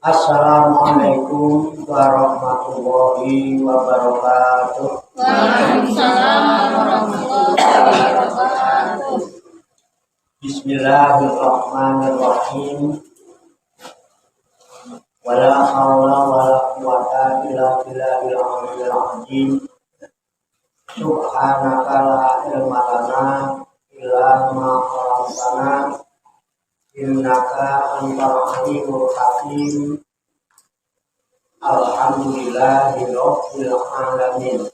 Assalamualaikum warahmatullahi wabarakatuh. Waalaikumsalam warahmatullahi wabarakatuh. Bismillahirrahmanirrahim. Wala haula wala quwata illa billahil aliyyil azim. Subhanaka la ilma lana illa ma 'allamtana innaka antal alimul hakim. Alhamdulillahi rabbil alamin.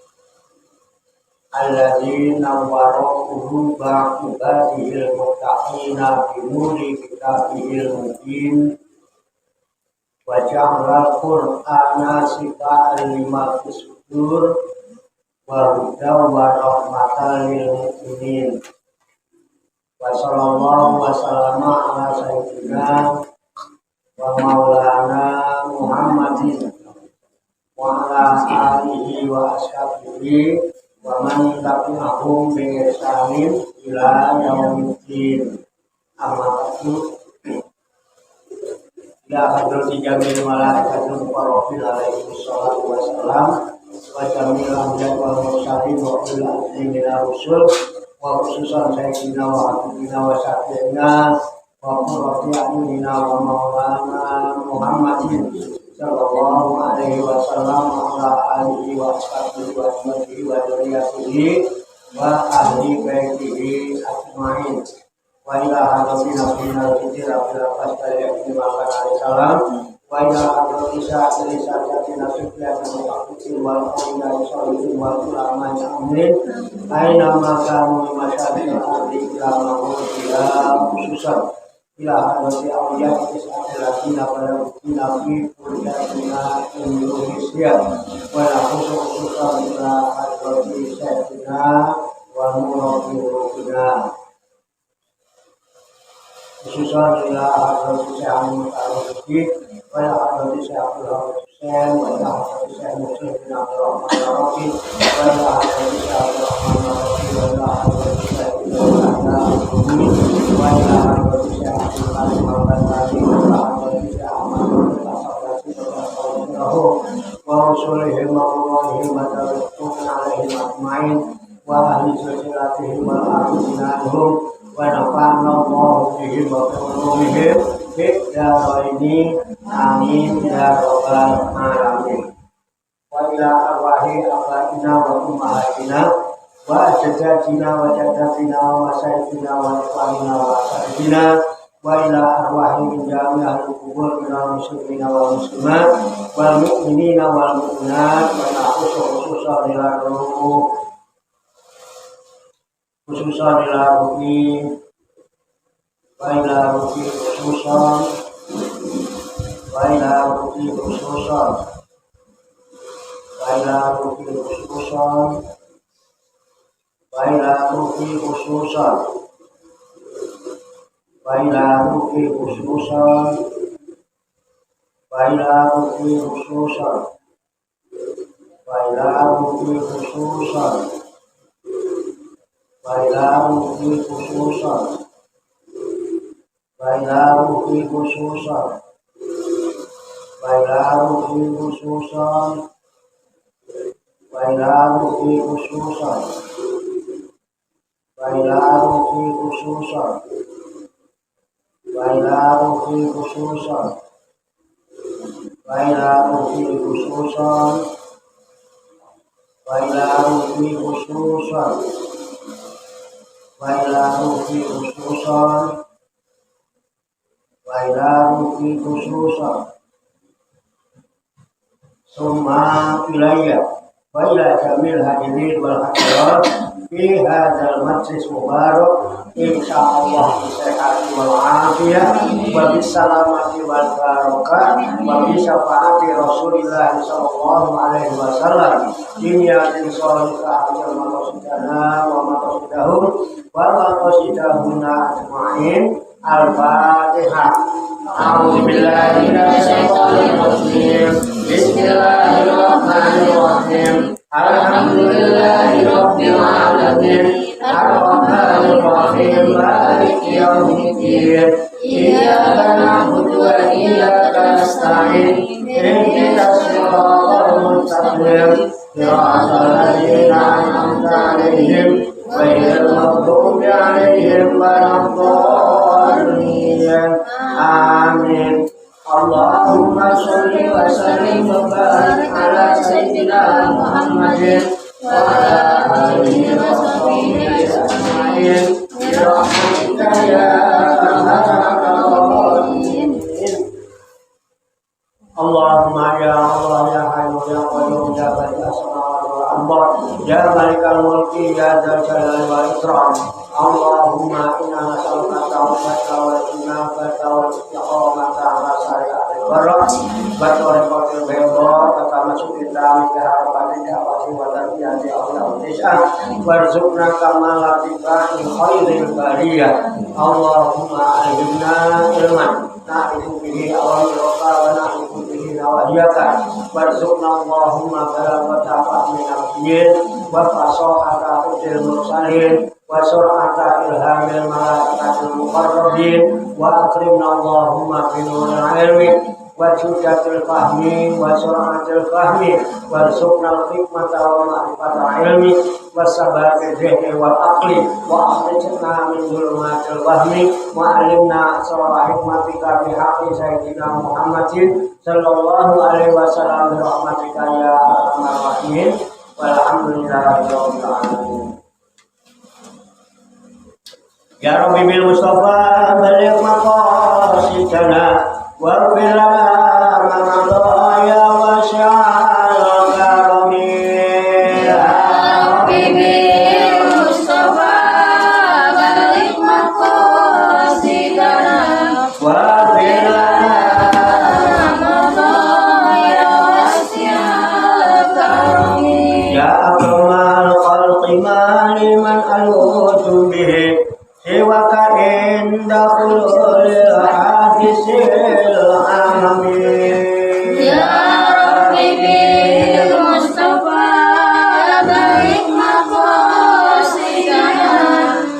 Alladzi nawwara quluba ibadihil muttaqina bi nuri kitabihil mubin. Wa ja'ala al-Qur'ana shifaan lima fis sudur wa hudan wa rahmatan lil mu'minin. Wa sallallahu wa sallama ala sayyidina wa maulana Muhammadin wa ala alihi wa ashabihi wa man tabi'ahum bi ihsanin ila yaumiddin. Amma ba'du. Ya hadrati jamil malaikatul muqarrabin alaihi wassalatu wassalam wa jamil anbiya wal mursalin wa ulul azmi minar rusul wa khususan sayyidina wa habibina wa syafi'ina wa qurrati a'yunina wa maulana Muhammadin sallallahu alaihi wasallam wa ala alihi wa ashabihi wa ashabihi wa dzurriyyatihi wa ahli baitihi ajmain. Wa ila hadratin nabiyina al-kiram ila fasdari makan alaihissalam wa ila hadratin sa'atiri sa'atina sufyan al-muqaddisi wal qawiyya sholihin wal ulama amin. Aina makanu masyarakat ahli ilmu ila khususan ila hadratin awliya isa'atina pada nabi purjana Indonesia wa khususan ila hadratin sa'atina wa murabbiuna khususan ila hadratin Syekh Al-Muqaddim wa ila hadratin Syekh Al-Husain wa ila hadratin Syekh Muslim bin Abdul Rahman Al-Rafi wa ila hadratin Syekh Abdul Rahman Al-Rafi wa ila hadratin Syekh Al-Muqaddim wa ila hadratin Syekh Abdul Qasim Al-Bantari wa ila hadratin Syekh Ahmad Al-Asad wa usulihim wa qurrahim wa tawakkul alaihim ajmain wa ahli sosilatihim wa arsinahum wa nafa'na Allahu bihim wa qulubihim bid-daraini amin ya rabbal alamin. Wa ila arwahi abaina wa ummahatina wa jaddatina wa jaddatina wa sayyidina wa ikhwanina wa ashabina wa ila arwahi jami'al qubur minal muslimina wal muslimat wal mu'minina wal mu'minat wa khususan ila ruh khususan ila ruhi wa ila ruhi khususan wa ila ruhi khususan wa ila ruhi khususan wa ila ruhi khususan wa ila ruhi khususan wa ila ruhi khususan wa ila ruhi khususan wa ila ruhi khususan wa ila ruhi khususan wa ila ruhi khususan wa ila ruhi khususan wa ila ruhi khususan wa ila ruhi khususan wa ila ruhi khususan wa ila ruhi khususan wa ila ruhi khususan wa ila ruhi khususan summa ilayya wa ila jamil hadirin wal hadirat fi hadzal majlis mubarak insyaallah bisehati wal afiyah wa bisalamati wal barakah wa bi syafaati Rasulillah sallallahu alaihi wasallam diniyatin sholihah wa maqasidana wa maqasidahum wa maqasidahuna ajma'in. Al-Fatihah. A'udzu billahi minasy syaithanir rajim. Bismillahirrahmanirrahim. Alhamdulillahi rabbil alamin. Ar-Rahmanir Rahim. Maliki yaumiddin. Iyyaka na'budu wa iyyaka nasta'in. Ihdinas siratal mustaqim. Siratal ladzina an'amta 'alaihim ghairil maghdubi 'alaihim waladdallin. Amin. Allahumma sholli wa sallim wa barik ala sayyidina Muhammadin wa ala alihi wa sahbihi ajma'in. Bi rahmatika ya arhamar rahimin. Allahumma ya Allah ya Hayyu ya Qayyum ya Badi'as samawati wal ardh ya Malikal mulki ya Dzal Jalali wal Ikram. Allahumma inna nas'aluka tawbata wal inabata wal istiqamata ala syari'atil barok wa tariqatil bayda kata masukita mika harapatika wa siwatiyati awla tis'a warzuqna kamalatika in khairil bariyah. Allahumma alimna ilman na'ifu bihi awamiroka wa na'ifu bihi nawahiyaka warzuqna Allahumma balagata fahmina biyin wa fasohata hudil mursalin wa sur'ata ilhamil malaikatil muqarrabin wa akrimna Allahumma binuril ilmi wa judatil fahmi wa sur'atil fahmi warzuqna hikmata wa ma'rifatal ilmi wa sabatil dhihni wal aqli wa akhrijna min dhulumatil wahmi wa alimna asrar hikmatika bi haqqi sayyidina Muhammadin sallallahu alaihi wasallam bi rahmatika ya arhamar rahimin. Walhamdulillahi rabbil alamin. Ya Rabbi bil Mustafa baligh maqasidana waghfir lana ma madaya wa sya'al karami. Ya Rabbi bil Mustafa baligh maqasidana Waghfir lana ma madaya wa sya'al karami. ya akramal khalqi ma liman alutu bihi siwaka inda khulul hadisil amin. Ya Rabbi bil Mustafa baligh maqasidana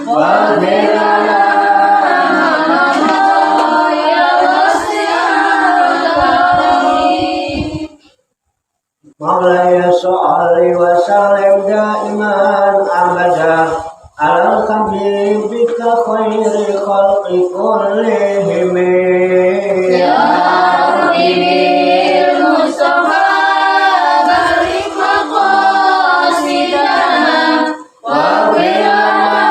Waghfir lana ma madaya wa sya'al karami. Maulaya sholli wa sallim daiman abada ala habibika khairi khalqi kullihim. Ya Rabbi bil Mustafa baligh maqasidana waghfir lana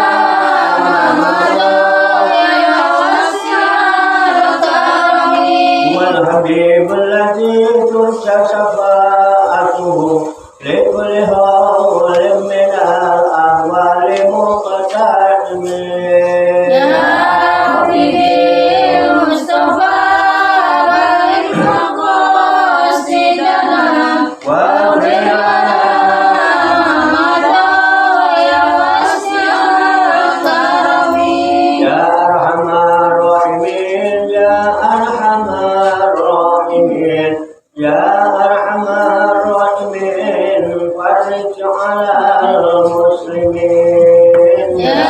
ma madaya wa sya'al karami. Wal habib alladhi turja shafa'atuhu likulli hawlin min al-ahwali muqtadmin. Ya Rabbi bil Mustafa baligh maqasidana waghfir lana ma madaya wa sya'al karami. Ya arhamar rahimin ya arhamar rahimin ya arhamar rahimin farij 'alal muslimin. Ya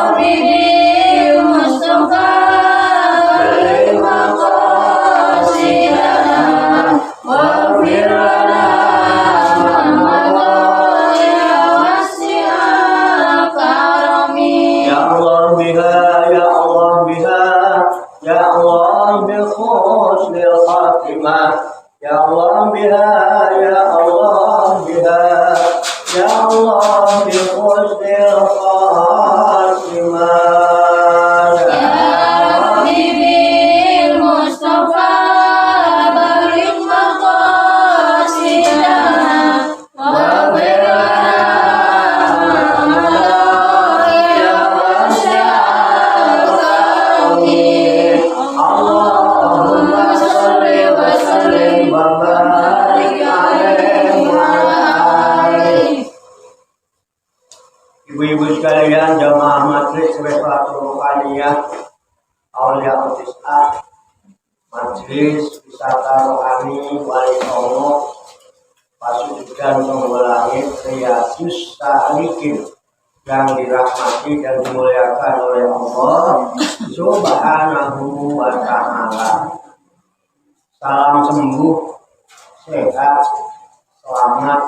Rabbi bil Mustafa baligh maqasidana waghfir lana ma madaya wa sya'al karami. Ya Allah biha ya Allah biha ya Allah bi husnil khatimah ya Allah biha ya Allah biha ya Allah bi husnil khatimah. Ya Rabbi bil Mustafa baligh maqasidana waghfir lana ma Majelis Resolatul Ruhaniyah Aulia Utis'ah, Majelis Wisata Rohani Wali Songo Pasurudan Songgolangit Riyadus Salikin yang dirahmati dan dimuliakan oleh Allah Subhanahu wa Ta'ala. Salam sembuh, sehat, selamat,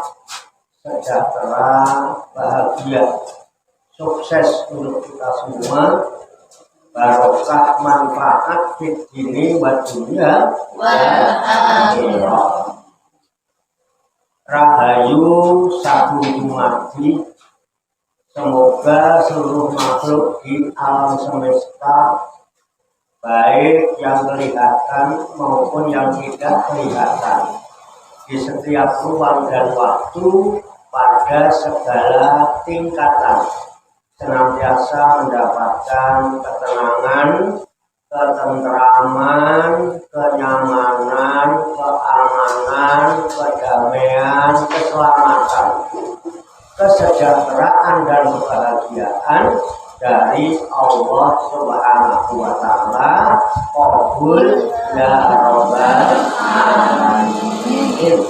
sejahtera, bahagia, sukses untuk kita semua, barokah manfaat di dini wa dunya wal akhirah. Rahayu Sabu Jumadi, semoga seluruh makhluk di alam semesta, baik yang kelihatan maupun yang tidak kelihatan, di setiap ruang dan waktu, pada segala tingkatan, senantiasa mendapatkan ketenangan, ketentraman, kenyamanan, keamanan, kedamaian, keselamatan, kesejahteraan dan kebahagiaan dari Allah Subhanahu wa Ta'ala. Qabul ya rabbal alamin.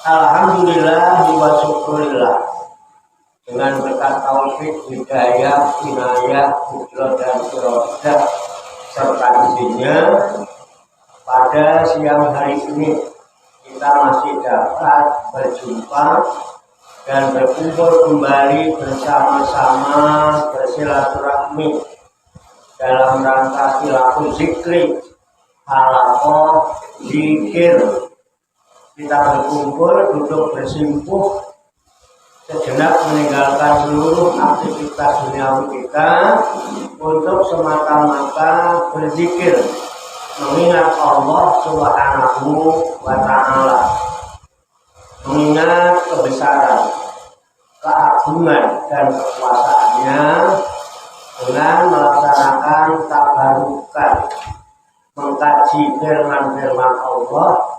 Alhamdulillah wa syukurillah, dengan berkat taufik, hidayah, inayah, hujrah dan irodah serta izinnya, pada siang hari ini kita masih dapat berjumpa dan berkumpul kembali bersama-sama bersilaturahmi dalam rangka hilaful zikri, halaqah zikir. Kita berkumpul, duduk bersimpuh sejenak, meninggalkan seluruh aktivitas duniawi kita untuk semata-mata berzikir, mengingat Allah Subhanahu wa Ta'ala, mengingat kebesaran, keagungan dan kekuasaannya, dengan melaksanakan tabarukan, mengkaji firman-firman Allah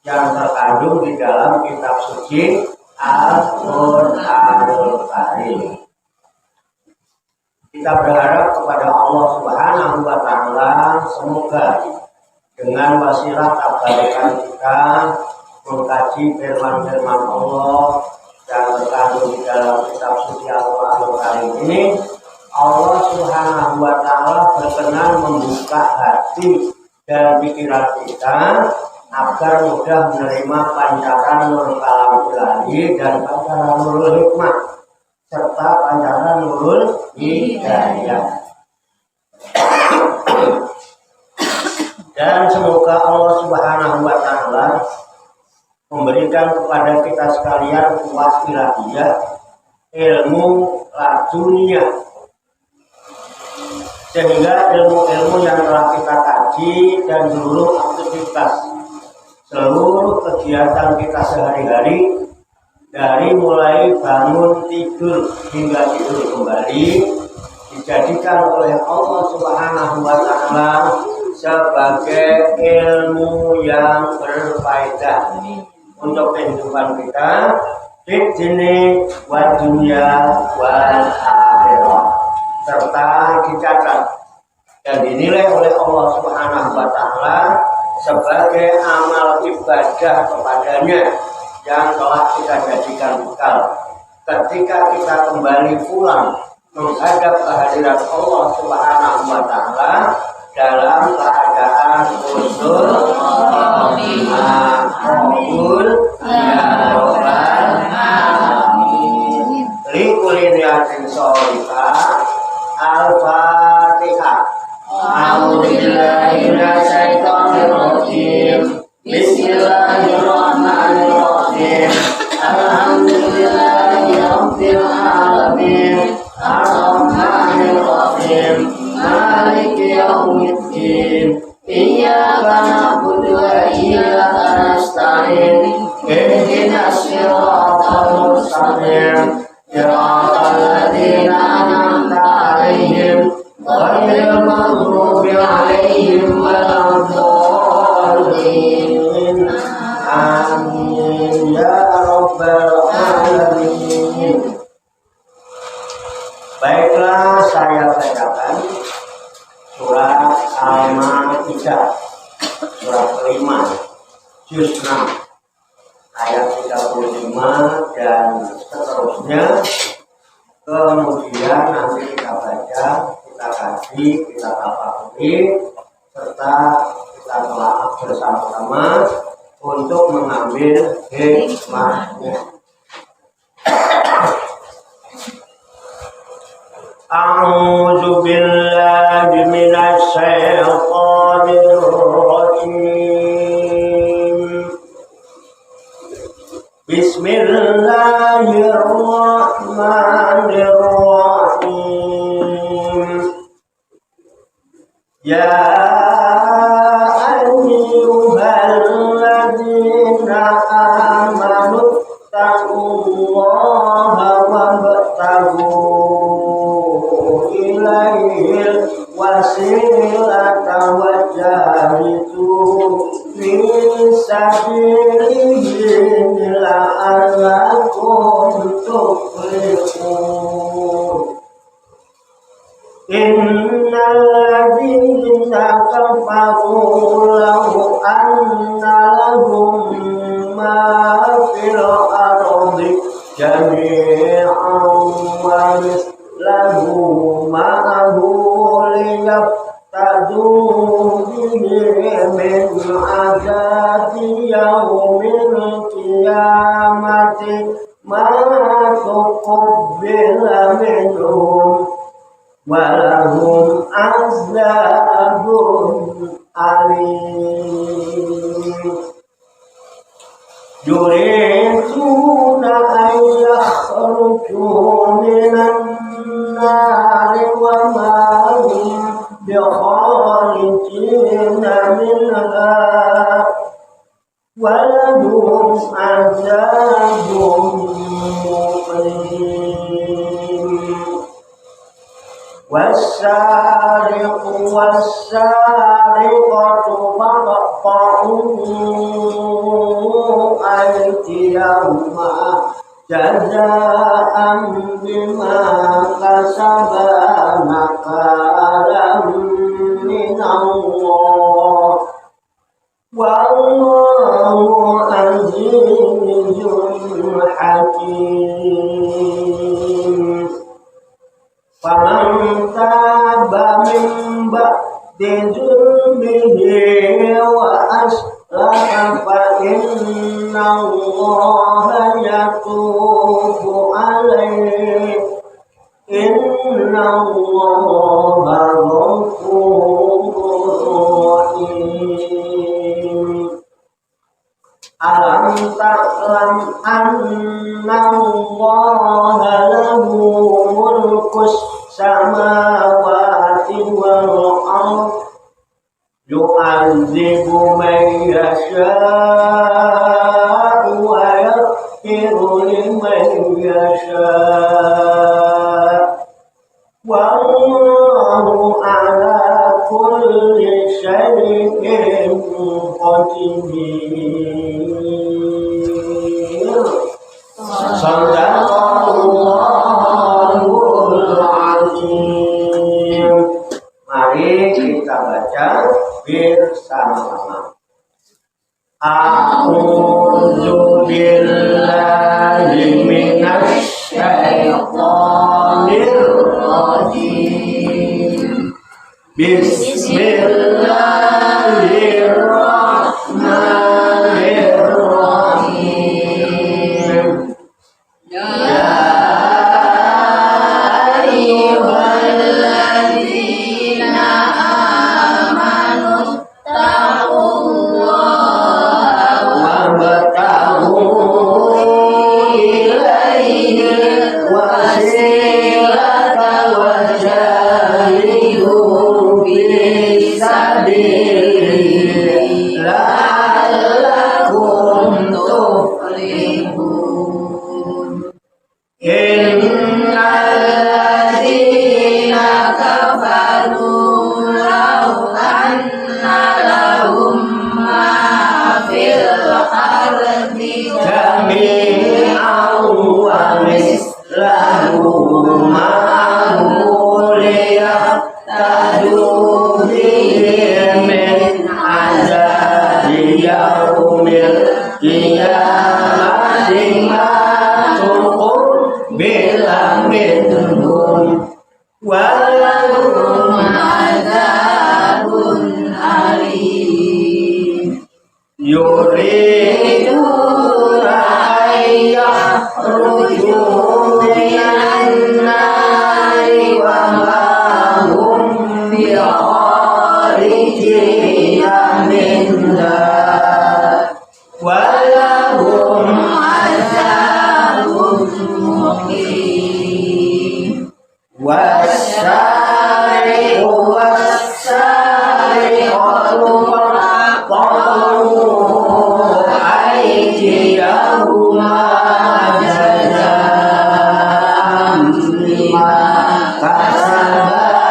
yang terkandung di dalam kitab suci Al-Qur'anul Karim. Kita berharap kepada Allah Subhanahu wa Ta'ala, semoga dengan wasilah tabarukan kita mengkaji firman-firman Allah yang terkandung di dalam kitab suci Al-Qur'anul Karim ini, Allah Subhanahu wa Ta'ala berkenan membuka hati dan pikiran kita agar mudah menerima pancaran nur kalam ilahi dan pancaran nurul hikmah serta pancaran nurul hidayah. Dan semoga Allah Subhanahu wa Ta'ala memberikan kepada kita sekalian kuat ilahiyah, ilmu laduniyah, sehingga ilmu-ilmu yang telah kita kaji dan seluruh aktivitas, seluruh kegiatan kita sehari-hari, dari mulai bangun tidur hingga tidur kembali, dijadikan oleh Allah Subhanahu wa Ta'ala sebagai ilmu yang berfaedah untuk kehidupan kita di sini wa dunya wal akhirah, serta dicatat dan dinilai oleh Allah Subhanahu wa Ta'ala sebagai amal ibadah kepadanya yang telah kita jadikan bekal ketika kita kembali pulang menghadap kehadirat Allah Subhanahu wa Ta'ala dalam keadaan khusyuk. Qabul ya rabbal alamin. Likulli niyatin sholihah. Al-Fatihah. A'udzu billahi minasyaitonir rajim. Bismillahirrahmanirrahim. Alhamdulillahi rabbil alamin. Ar-Rahmanir Rahim. Maliki yaumiddin. Iyyaka na'budu wa iyyaka nasta'in. Ihdinas siratal mustaqim. Siratal ladzina an'amta 'alaihim ghairil maghdubi 'alaihim waladdallin. Amin ya rabbal alamin. Al-Maidah surat kelima juz 6 ayat 35 dan seterusnya. Kemudian nanti kita baca, kita kaji, kita tafakuri, serta kita telah bersama-sama untuk mengambil hikmahnya. A'udzu billahi minasy syaithanir rajim. Bismillahirrahmanirrahim. Ya ayyuhalladzina amanu taqullaha wabtaghu ilaihil wasilata wajahidu fi sabilihi la'allakum tuflihun. Innal ladzina kafaru law anna lahum ma fil ardi jami'an wa mislahu ma'ahu liyaftadu bihi min adzabi yaumil qiyamati ma tuqabbala minhum walahum azabun alim. Yuriduna an yakhruju minan nari wa ma hum bikharijina minha walahum azabun muqim. والسارق والسارقة فاقطعوا أيديهما جزاء بما كسبا نكالا من الله والله عزيز حكيم. Faman taba min ba'di zulmihi wa aslaha fa inna Allaha yatubu alaihi inna Allaha ghafurur rahim. Alam ta'lam anna Allaha lahu mulkus samawati wal ardh yu'adzibu man yasha'u wa yaghfiru liman yasha'u wallahu ala kulli syai'in qadir. Sadaqallahul azim. Mari kita baca bersama-sama. A'udzu billahi minasy syaithanir rajim. Bismillahirrahmanirrahim. Ya ayyuhalladzina amanu taqullaha wabtaghu ilaihil wasilata wajahidu fi sabilihi la'allakum tuflihun. Innal ladzina kafaru law anna lahum ma fil ardi jami'an wa mislahu ma'ahu liyaftadu bihi yuriduna ayyahruju minan nari wa ma hum bikharijina minha wa lahum adzabun muqim wasyari'u wasyari'atu faqta'u aydiyahuma jazaa'an bima kasabaa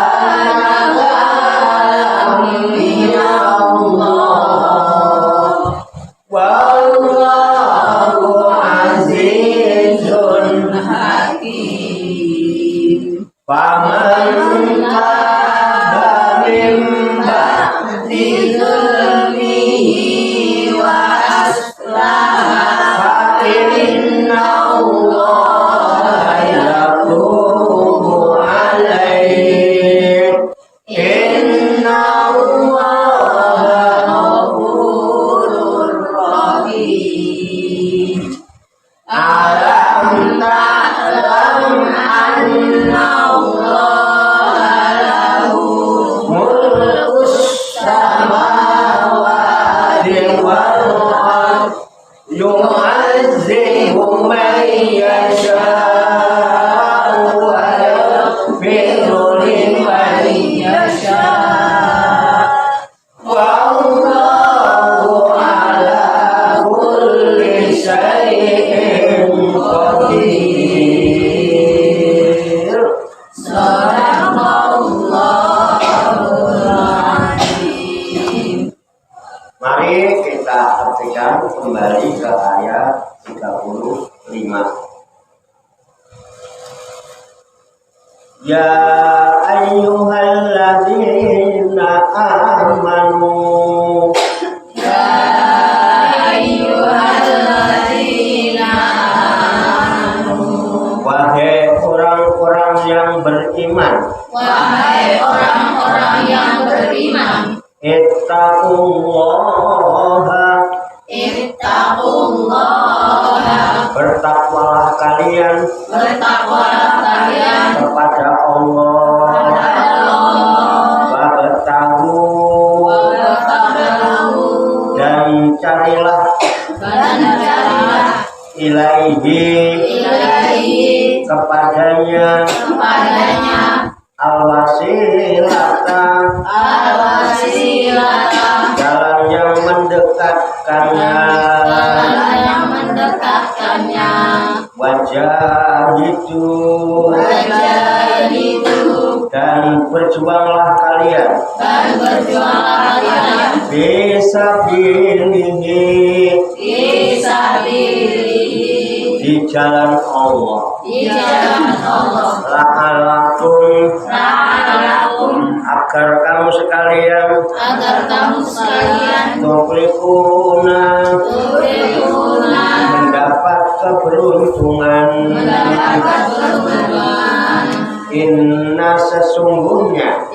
minallah wallahu azizun hakim. Faman taba min ba'di dzulmihi wa aslaha fa innallaha yatubu alaihi innallaha ghafurur rahim. Alam ta'lam anna Allah lahu mulkus samawati wal ard yu'azzibu man yasha'u wa yaghfiru liman yasha'u wallahu ala kulli syai'in qadir. Sadaqallahul azim. Mari kita artikan kembali ke ayat 35. Ya ayyuhalladzina amanu wahai orang-orang yang beriman, ittaqullaha bertakwalah kalian kepada Allah wabtagu dan carilah ilaihi kepadanya al-wasilata jalan yang mendekatkannya wajah itu dan berjuanglah kalian fisabilihi di jalan Allah la'alakum agar kamu sekalian tuflihuna mendapat keberuntungan. Inna sesungguhnya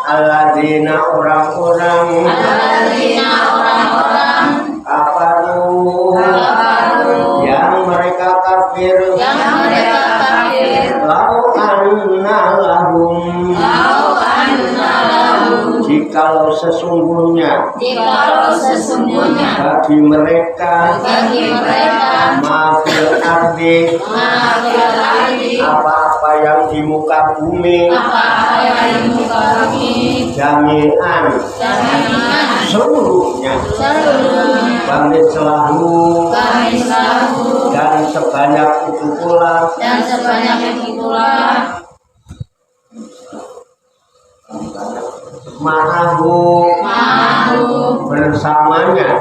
alladzina orang-orang kafaru yang mereka kafir lau anna lahum jikalau sesungguhnya bagi mereka mafil ardi apa-apa yang di muka bumi jami'an seluruhnya bangit selahu dan sebanyak itu pula ma'ahu bersamanya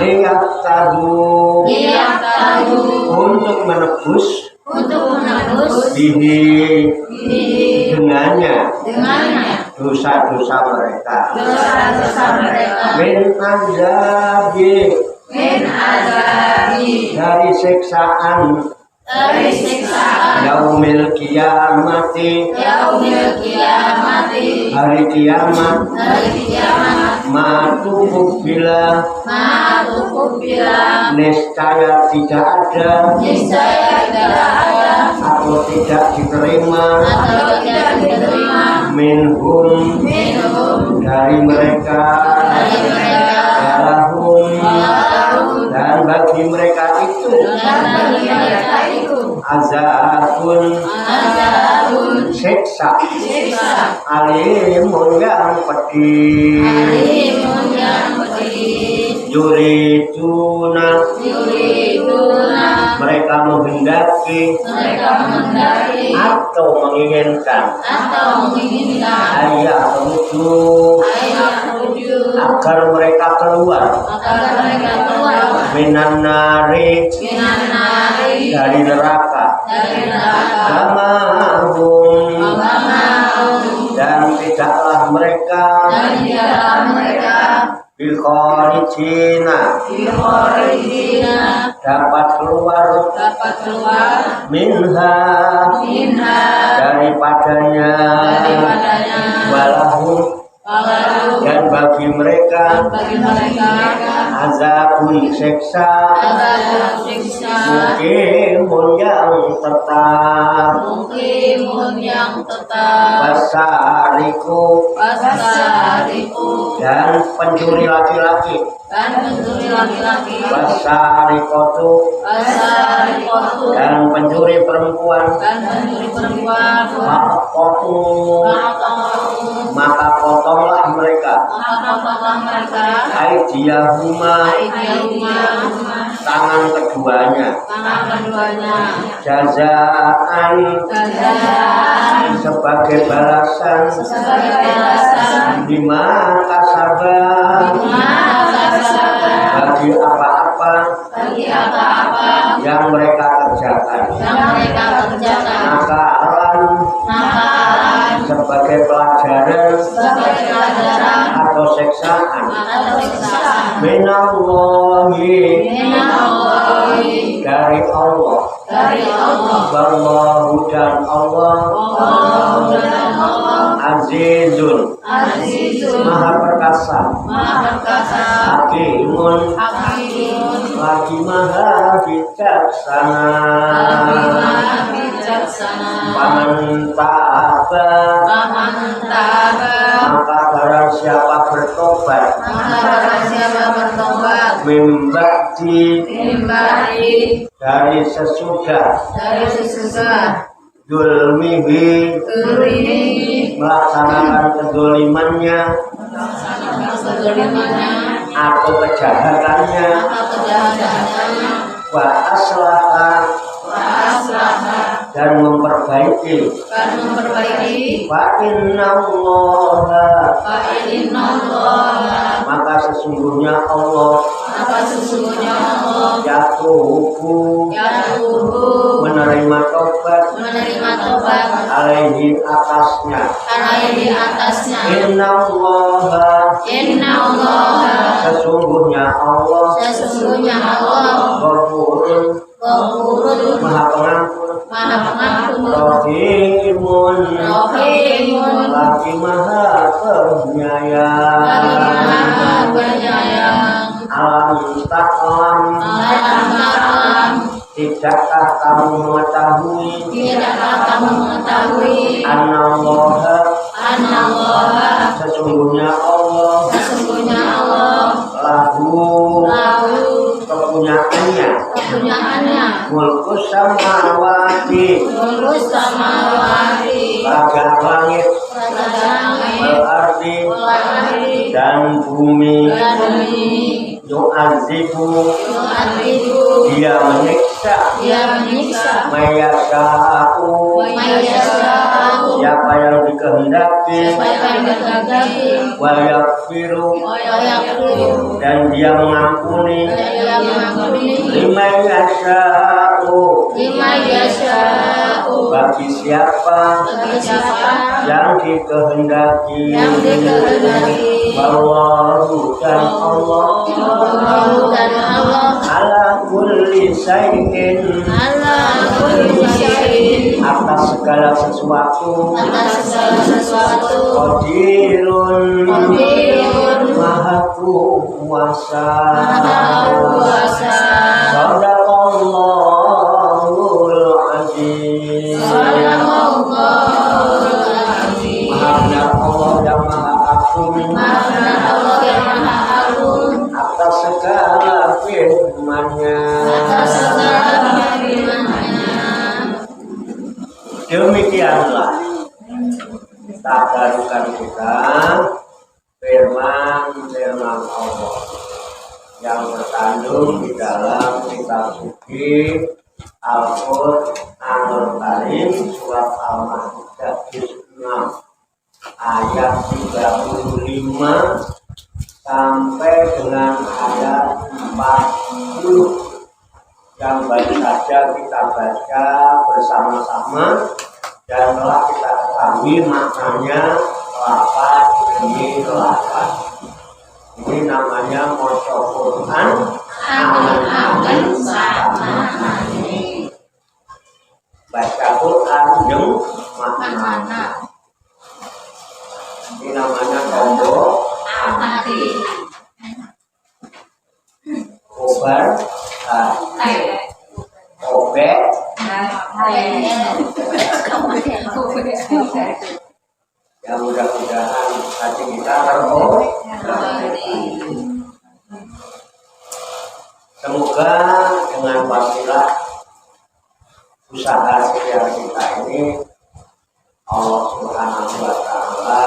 lihat tadu untuk menebus bihi dengannya dosa-dosa mereka min azabi dari siksaan yaumil kiamati hari kiamat Matuku bila niscaya tidak ada atau tidak diterima minhum dari mereka lahum dan bagi mereka itu azabun siksa alimun yang pedih yuriduna mereka menghendaki atau menginginkan ayat menuju agar mereka keluar minan nari dari neraka amahum dan tidaklah mereka bikhorijina dapat keluar minha daripadanya walahum dan bagi mereka azabun siksa mukimun yang tetap wasariku dan pencuri laki-laki wasarikotu dan pencuri perempuan maka potonglah mereka aidiyahuma tangan keduanya jazaan sebagai balasan bima kasabah bagi apa-apa yang mereka kerjakan nakalan sebagai pelajaran atau siksaan minallahi dari Allah wallahu dan Allah azizun maha perkasa hakimun lagi maha bijaksana paman taba maka barang siapa bertobat mimbati dari sesudah dulmihi melaksanakan kedolimannya atau kejahatannya wa aslaha dan memperbaiki fa innallaha maka sesungguhnya Allah yatubu menerima tobat alaihi atasnya innallaha sesungguhnya Allah ghafurun maha pengampun rahimun lagi maha penyayang alam taklam tidakkah kamu mengetahui anallaha sesungguhnya Allah lahu kepunyaannya mulkus samawati bagai langit berarti dan bumi yu'adzibu dia menyiksa mayasa'u siapa yang dikehendaki wa yaghfiru dan dia mengampuni liman yasha'u bagi siapa yang dikehendaki Wallahu dan Allah ala kulli syai'in atas segala sesuatu qadirun maha kuasa. Maha Sadaqallahul Azim. Maha benar Allah yang maha agung atas segala firman-Nya. Demikianlah tadarukan kita firman Allah yang terkandung di dalam kitab suci Al-Qur'anul Karim surat Al-Maidah juz 6 ayat 35 sampai dengan ayat 40 yang baru saja kita baca bersama-sama dan telah kita ketahui maknanya lafaz demi lafaz. Ini namanya maca Quran angen-angen maknane. Baca Quran yang makna. Ini namanya combo amati. Kobar obek ya mudah-mudahan hati kita semoga dengan wasilah usaha setiap kita ini Allah Subhanahu wa Ta'ala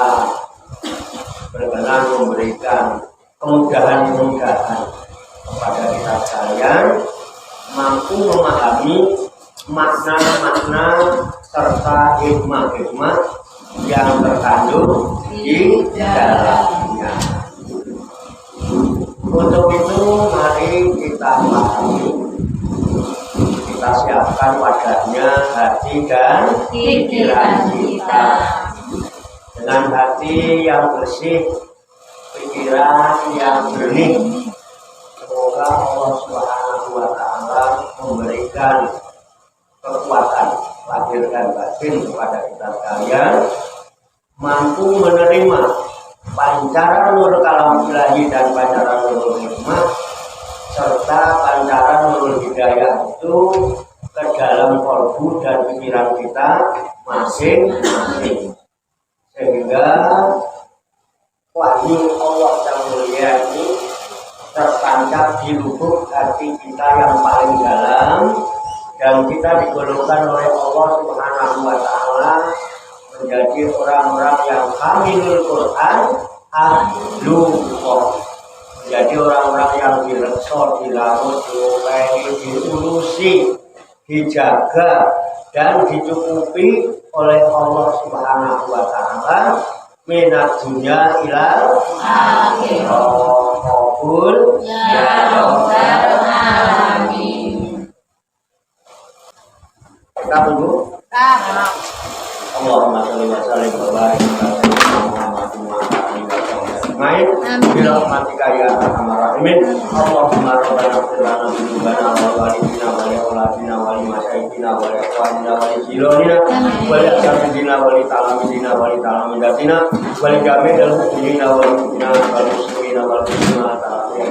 berkenan memberikan kemudahan-kemudahan kepada kita sekalian, mampu memahami makna-makna serta hikmah-hikmah yang terkandung di dalamnya. Untuk itu mari kita pahami, kita siapkan wadahnya hati dan pikiran kita dengan hati yang bersih, pikiran yang jernih. Semoga Allah Subhanahu wa Ta'ala memberikan kekuatan lahir dan batin kepada kita sekalian, mampu menerima pancaran nur kalam ilahi dan pancaran nur hikmah serta pancaran nur hidayah itu ke dalam kalbu dan pikiran kita masing-masing, sehingga wahyu Allah yang mulia ini tertancap di lubuk hati kita yang paling dalam, dan kita digolongkan oleh Allah Subhanahu wa Ta'ala menjadi orang-orang yang hamilul Quran ahlullah, menjadi orang-orang yang direksa, dirawat, diupaini, diurusi, dijaga dan dicukupi oleh Allah Subhanahu wa Ta'ala minat dunia ilal akhirah. Qabul ya rabbal alamin. Kita tunggu. Allahumma sholli wa sallim wa barik ala sayyidina Muhammadin wa ala alihi wa sahbihi ajmain. Bi rahmatika ya arhamar rahimin. Allahumma rabbana ighfir lana dzunubana wa walidina wa li auladina wa li masyayikhina wa li ikhwanina wa li jiranina wa li asatidina wa li talamidina wa li talamidatina wa li jami'il muslimina wa li mu'minina wa li muslimina wal muslimat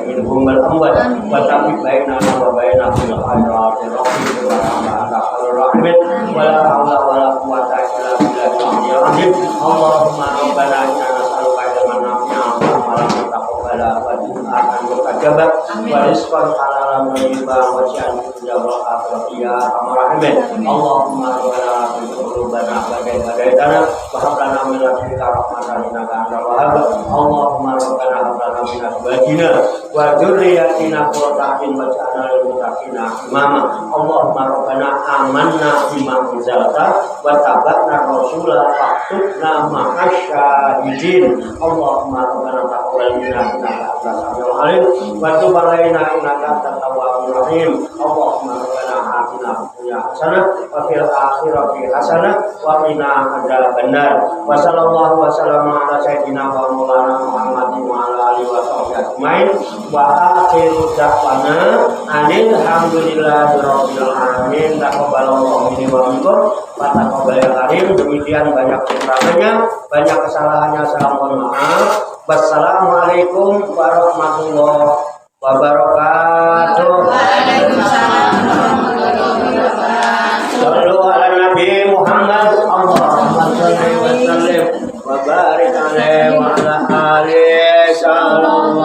minhum wal amwat wa tabi bainana wa bainahum bil khairati rahmatika wa anta khairur rahimin wa la haula wa la quwwata illa billahil azim. Allahumma rabbana inna nas'aluka ilman nafi'an wa amalan mutaqabbala wa rizqan mustajaban wa rizqan halalan thayyiban wa sya'an jawab akhirati ya arhamar rahimin. Allahumma rabbana la tuzigh qulubana ba'da idh hadaytana wa hab lana min ladunka rahmatan innaka antal wahhab. Allahumma rabbana hab lana min azwajina wa dzurriyyatina qurrata a'yun waj'alna lil muttaqina imama. Allahumma rabbana amanna bima anzalta wa tabatna rasula faktubna ma'asy syahidin. Allahumma rabbana taqabbal minna innaka antas samiul alim wa tub 'alaina innaka antat tawwabur rahim. Allahumma rabbana atina fid dunya hasanah wa fil akhirati hasanah wa qina adzabannar. Wa sallallahu wa sallama ala sayyidina wa maulana Muhammadin wa ala alihi wa sahbihi ajmain. Wa akhiru da'wana anil hamdulillahi rabbil alamin. Taqabbalallahu minni wa minkum wa taqabbal ya karim. Demikian banyak kekurangannya, banyak kesalahannya, saya mohon maaf. Wassalamualaikum warahmatullahi wabarakatuh. Waalaikumsalam warahmatullahi wabarakatuh. Sallu ala Nabi Muhammad. Allahumma shalli wa sallim wa barik alaihi wa ala alihi. Sallallahu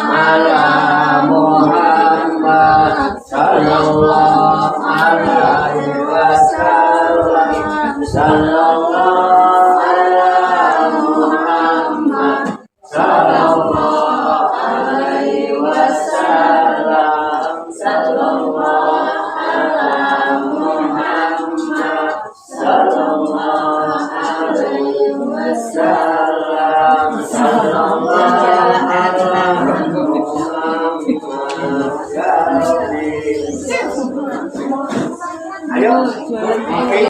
ala Muhammad. Sallallahu alaihi wasallam. Sallallahu ala Muhammad. Sallallahu alaihi wasallam. Sallallahu ala Muhammad. Sallallahu alaihi wasallam. Sallallahu ala Muhammad. Ya Rabbi. Ayo. Oke.